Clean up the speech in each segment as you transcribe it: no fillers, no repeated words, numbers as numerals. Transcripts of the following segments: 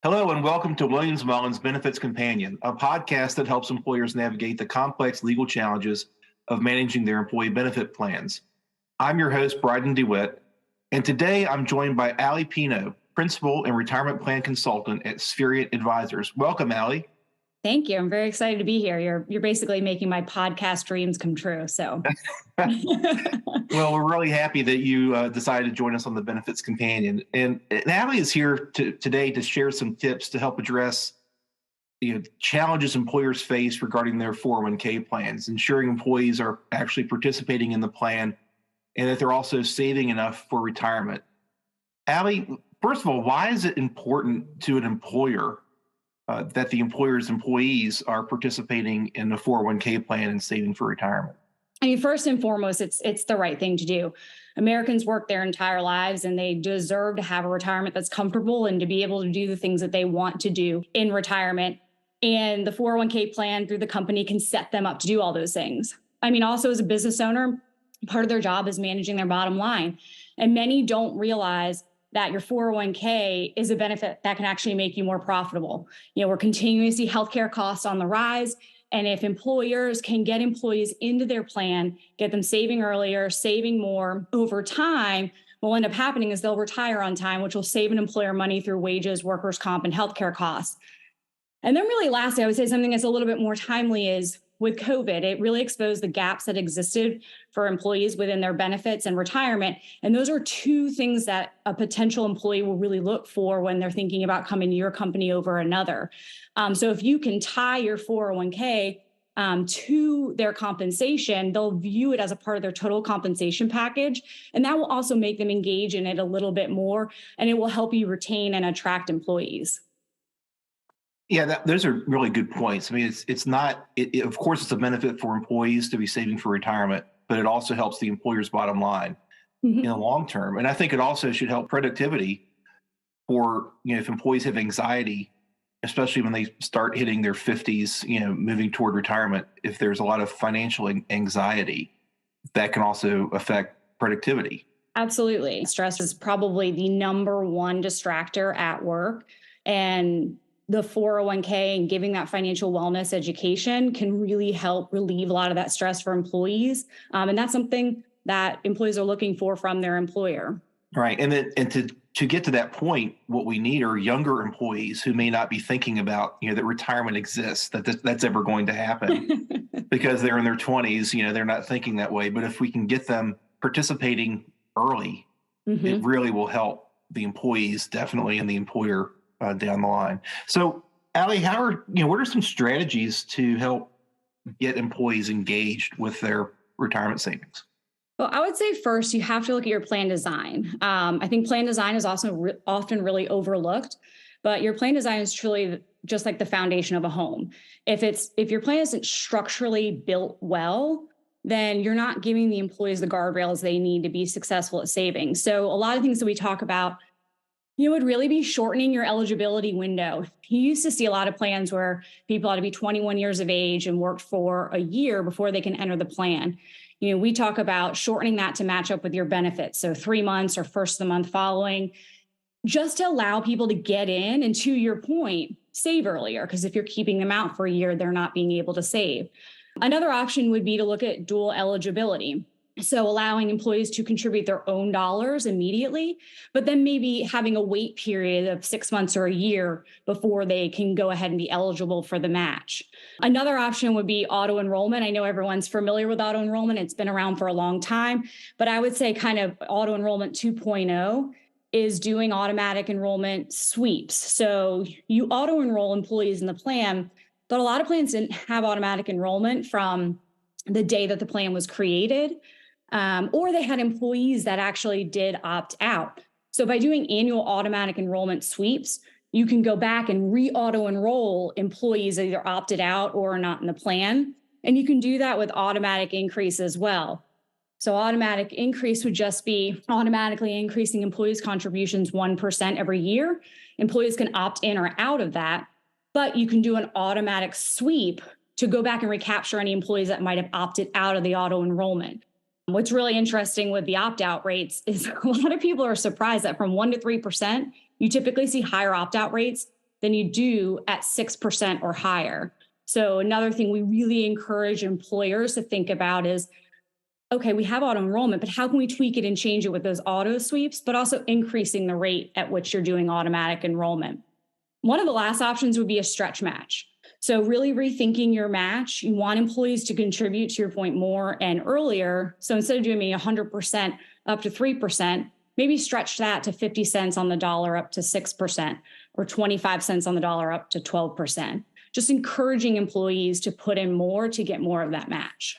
Hello and welcome to Mullen's Benefits Companion, a podcast that helps employers navigate the complex legal challenges of managing their employee benefit plans. I'm your host, Brydon DeWitt, and today I'm joined by Ali Pino, Principal and Retirement Plan Consultant at Spherient Advisors. Welcome, Ali. Thank you. I'm very excited to be here. You're basically making my podcast dreams come true. So, Well, we're really happy that you decided to join us on the Benefits Companion. And Ali is here today to share some tips to help address challenges employers face regarding their 401k plans, ensuring employees are actually participating in the plan and that they're also saving enough for retirement. Ali, first of all, why is it important to an employer that the employer's employees are participating in the 401k plan and saving for retirement? I mean, first and foremost, it's the right thing to do. Americans work their entire lives and they deserve to have a retirement that's comfortable and to be able to do the things that they want to do in retirement. And the 401k plan through the company can set them up to do all those things. I mean, also as a business owner, part of their job is managing their bottom line. And many don't realize that your 401k is a benefit that can actually make you more profitable. We're continuing to see healthcare costs on the rise. And if employers can get employees into their plan, get them saving earlier, saving more over time, what will end up happening is they'll retire on time, which will save an employer money through wages, workers' comp, and healthcare costs. And then really lastly, I would say something that's a little bit more timely is with COVID, it really exposed the gaps that existed for employees within their benefits and retirement. And those are two things that a potential employee will really look for when they're thinking about coming to your company over another. So if you can tie your 401k to their compensation, they'll view it as a part of their total compensation package. And that will also make them engage in it a little bit more. And it will help you retain and attract employees. Yeah, those are really good points. I mean, it's not, of course, it's a benefit for employees to be saving for retirement, but it also helps the employer's bottom line in the long term. And I think it also should help productivity for, if employees have anxiety, especially when they start hitting their 50s, moving toward retirement, if there's a lot of financial anxiety, that can also affect productivity. Absolutely. Stress is probably the number one distractor at work. And the 401k and giving that financial wellness education can really help relieve a lot of that stress for employees. And that's something that employees are looking for from their employer. Right. And to get to that point, what we need are younger employees who may not be thinking about, that retirement exists, that's ever going to happen because they're in their 20s, they're not thinking that way. But if we can get them participating early, it really will help the employees definitely and the employer down the line. So, Ali, what are some strategies to help get employees engaged with their retirement savings? Well, I would say first, you have to look at your plan design. I think plan design is also often really overlooked, but your plan design is truly just like the foundation of a home. If your plan isn't structurally built well, then you're not giving the employees the guardrails they need to be successful at saving. So a lot of things that we talk about, would really be shortening your eligibility window. You used to see a lot of plans where people had to be 21 years of age and worked for a year before they can enter the plan. We talk about shortening that to match up with your benefits. So 3 months or first of the month following, just to allow people to get in and, to your point, save earlier. Because if you're keeping them out for a year, they're not being able to save. Another option would be to look at dual eligibility. So allowing employees to contribute their own dollars immediately, but then maybe having a wait period of 6 months or a year before they can go ahead and be eligible for the match. Another option would be auto enrollment. I know everyone's familiar with auto enrollment. It's been around for a long time, but I would say kind of auto enrollment 2.0 is doing automatic enrollment sweeps. So you auto enroll employees in the plan, but a lot of plans didn't have automatic enrollment from the day that the plan was created. Or they had employees that actually did opt out. So by doing annual automatic enrollment sweeps, you can go back and re-auto enroll employees that either opted out or are not in the plan. And you can do that with automatic increase as well. So automatic increase would just be automatically increasing employees' contributions 1% every year. Employees can opt in or out of that, but you can do an automatic sweep to go back and recapture any employees that might have opted out of the auto enrollment. What's really interesting with the opt-out rates is a lot of people are surprised that from 1% to 3%, you typically see higher opt-out rates than you do at 6% or higher. So another thing we really encourage employers to think about is, okay, we have auto enrollment, but how can we tweak it and change it with those auto sweeps, but also increasing the rate at which you're doing automatic enrollment? One of the last options would be a stretch match. So really rethinking your match. You want employees to contribute, to your point, more and earlier. So instead of doing 100% up to 3%, maybe stretch that to 50 cents on the dollar up to 6%, or 25 cents on the dollar up to 12%. Just encouraging employees to put in more to get more of that match.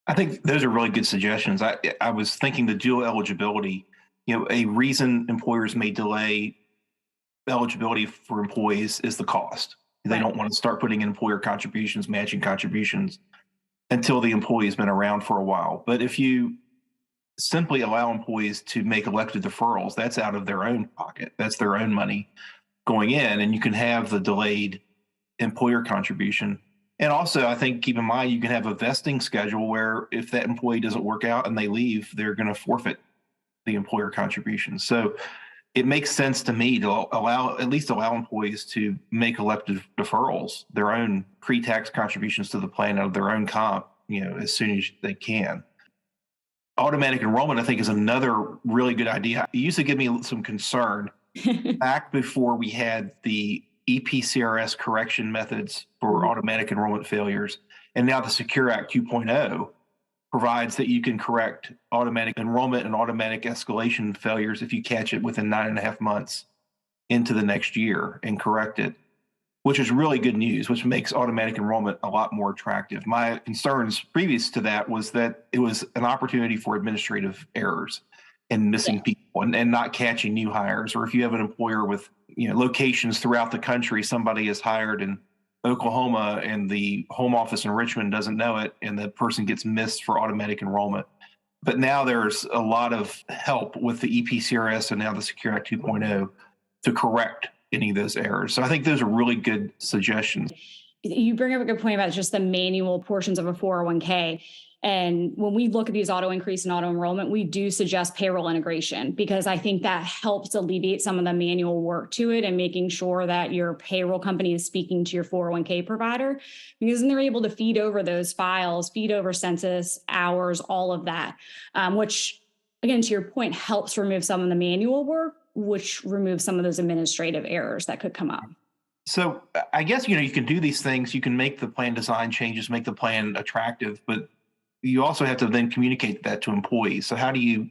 I think those are really good suggestions. I was thinking the dual eligibility, a reason employers may delay eligibility for employees is the cost. They Right. don't want to start putting in employer contributions, matching contributions until the employee's been around for a while. But if you simply allow employees to make elected deferrals, that's out of their own pocket. That's their own money going in, and you can have the delayed employer contribution. And also, I think keep in mind you can have a vesting schedule where if that employee doesn't work out and they leave, they're going to forfeit the employer contribution. So it makes sense to me to at least allow employees to make elected deferrals, their own pre-tax contributions to the plan out of their own comp, as soon as they can. Automatic enrollment, I think, is another really good idea. It used to give me some concern back before we had the EPCRS correction methods for automatic enrollment failures. And now the Secure Act 2.0 provides that you can correct automatic enrollment and automatic escalation failures if you catch it within 9.5 months into the next year and correct it, which is really good news, which makes automatic enrollment a lot more attractive. My concerns previous to that was that it was an opportunity for administrative errors and missing people and not catching new hires. Or if you have an employer with locations throughout the country, somebody is hired in Oklahoma and the home office in Richmond doesn't know it, and the person gets missed for automatic enrollment. But now there's a lot of help with the EPCRS and now the Secure Act 2.0 to correct any of those errors. So I think those are really good suggestions. You bring up a good point about just the manual portions of a 401k. And when we look at these auto increase and auto enrollment, we do suggest payroll integration, because I think that helps alleviate some of the manual work to it and making sure that your payroll company is speaking to your 401k provider, because then they're able to feed over those files, feed over census hours, all of that, which, again, to your point, helps remove some of the manual work, which removes some of those administrative errors that could come up. So I guess, you can do these things. You can make the plan design changes, make the plan attractive, but you also have to then communicate that to employees. So how do you,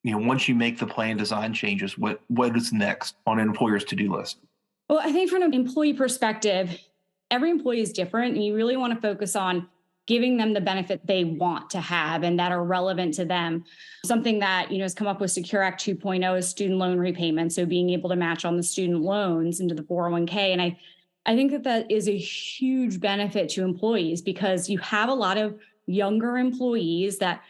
once you make the plan design changes, what is next on an employer's to-do list? Well, I think from an employee perspective, every employee is different, and you really want to focus on giving them the benefit they want to have and that are relevant to them. Something that has come up with Secure Act 2.0 is student loan repayment. So being able to match on the student loans into the 401k. And I think that is a huge benefit to employees, because you have a lot of younger employees that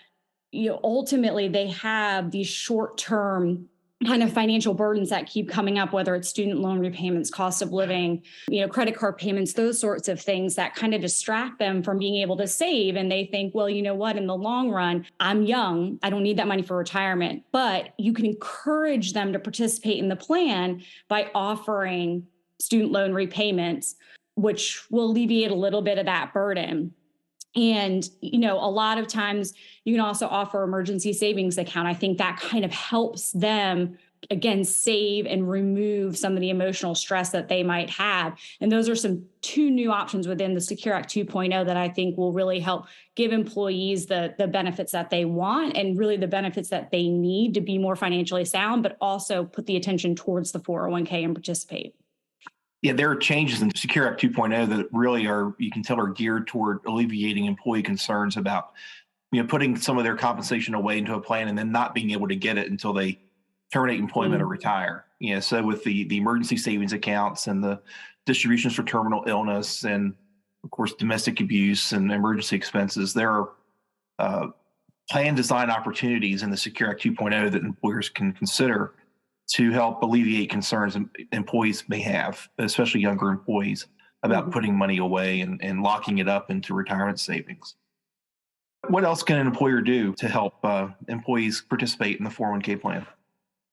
ultimately they have these short-term kind of financial burdens that keep coming up, whether it's student loan repayments, cost of living, credit card payments, those sorts of things that kind of distract them from being able to save. And they think, well, you know what, in the long run, I'm young, I don't need that money for retirement. But you can encourage them to participate in the plan by offering student loan repayments, which will alleviate a little bit of that burden. And, a lot of times you can also offer emergency savings account. I think that kind of helps them, again, save and remove some of the emotional stress that they might have. And those are two new options within the Secure Act 2.0 that I think will really help give employees the benefits that they want and really the benefits that they need to be more financially sound, but also put the attention towards the 401k and participate. Yeah, there are changes in Secure Act 2.0 that really you can tell, are geared toward alleviating employee concerns about, putting some of their compensation away into a plan and then not being able to get it until they terminate employment or retire. So with the emergency savings accounts and the distributions for terminal illness and, of course, domestic abuse and emergency expenses, there are plan design opportunities in the Secure Act 2.0 that employers can consider to help alleviate concerns employees may have, especially younger employees, about putting money away and locking it up into retirement savings. What else can an employer do to help employees participate in the 401k plan?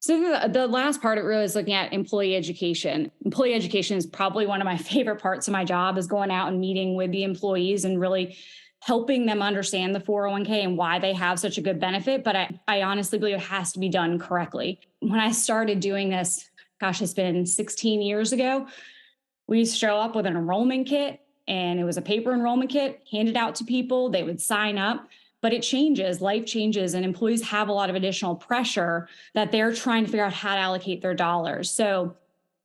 So the last part of it really is looking at employee education. Employee education is probably one of my favorite parts of my job, is going out and meeting with the employees and really helping them understand the 401k and why they have such a good benefit. But I honestly believe it has to be done correctly. When I started doing this, gosh, it's been 16 years ago, we used to show up with an enrollment kit, and it was a paper enrollment kit handed out to people. They would sign up. But it changes, life changes, and employees have a lot of additional pressure that they're trying to figure out how to allocate their dollars. So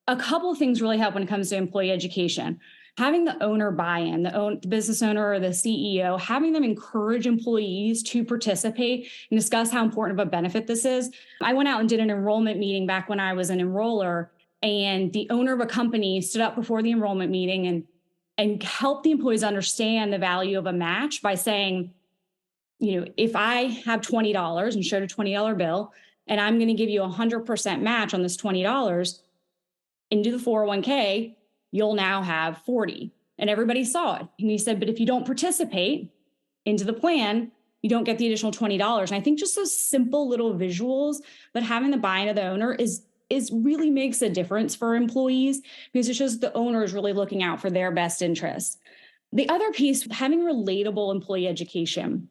a couple of things really help when it comes to employee education. Having the owner buy-in, the business owner or the CEO, having them encourage employees to participate and discuss how important of a benefit this is. I went out and did an enrollment meeting back when I was an enroller, and the owner of a company stood up before the enrollment meeting and helped the employees understand the value of a match by saying, if I have $20 and showed a $20 bill, and I'm going to give you 100% match on this $20 into the 401k, you'll now have 40. And everybody saw it. And he said, but if you don't participate into the plan, you don't get the additional $20. And I think just those simple little visuals, but having the buy-in of the owner is really makes a difference for employees, because it shows the owner is really looking out for their best interests. The other piece, having relatable employee education.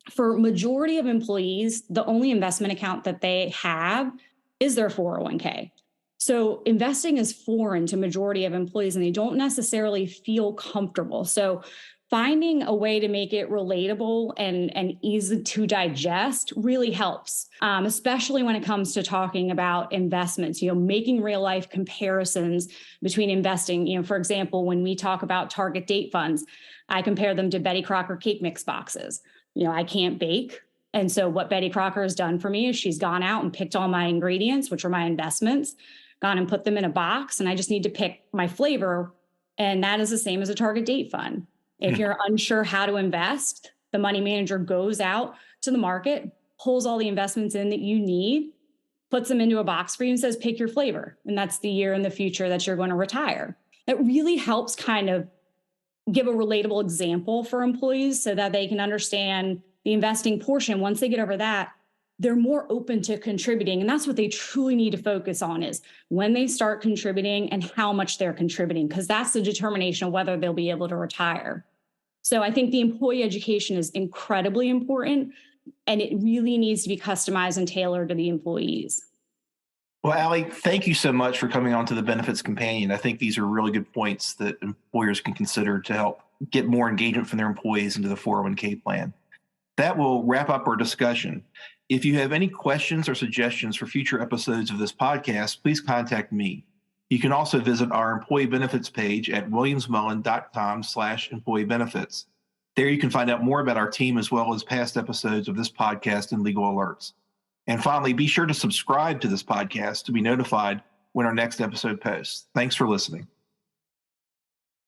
For majority of employees, the only investment account that they have is their 401k. So investing is foreign to majority of employees, and they don't necessarily feel comfortable. So finding a way to make it relatable and easy to digest really helps, especially when it comes to talking about investments, making real life comparisons between investing. For example, when we talk about target date funds, I compare them to Betty Crocker cake mix boxes. I can't bake. And so what Betty Crocker has done for me is she's gone out and picked all my ingredients, which are my investments, gone and put them in a box, and I just need to pick my flavor. And that is the same as a target date fund. If you're unsure how to invest, the money manager goes out to the market, pulls all the investments in that you need, puts them into a box for you and says, pick your flavor. And that's the year in the future that you're going to retire. It really helps kind of give a relatable example for employees so that they can understand the investing portion. Once they get over that, they're more open to contributing. And that's what they truly need to focus on, is when they start contributing and how much they're contributing, because that's the determination of whether they'll be able to retire. So I think the employee education is incredibly important, and it really needs to be customized and tailored to the employees. Well, Ali, thank you so much for coming on to the Benefits Companion. I think these are really good points that employers can consider to help get more engagement from their employees into the 401k plan. That will wrap up our discussion. If you have any questions or suggestions for future episodes of this podcast, please contact me. You can also visit our employee benefits page at williamsmullen.com/employee benefits. There you can find out more about our team, as well as past episodes of this podcast and legal alerts. And finally, be sure to subscribe to this podcast to be notified when our next episode posts. Thanks for listening.